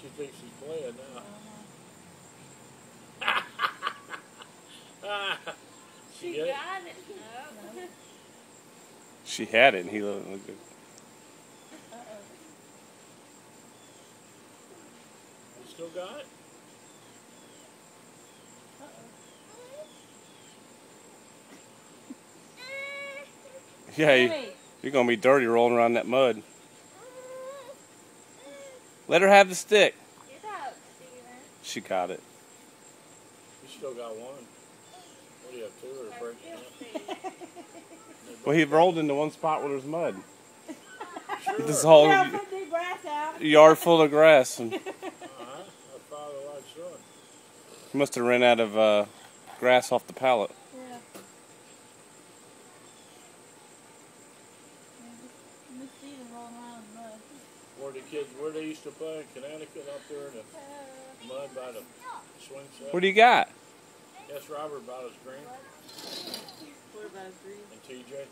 She thinks she's playing now. She got it. No. She had it, and he looked good. You still got it? Yeah, you're gonna be dirty rolling around that mud. Let her have the stick. Get out, Steven. She got it. You still got one. What do you have, two or breaking up? Well, he rolled into one spot where there's mud. Sure. This whole Put the grass out. yard full of grass, and That's father like son. he must have ran out of grass off the pallet. Yeah. Miss Steven rolling around in the mud. Where they used to play in Connecticut up there in the mud by the swing set. What do you got? Yes, Robert about his green. What about green? And TJ.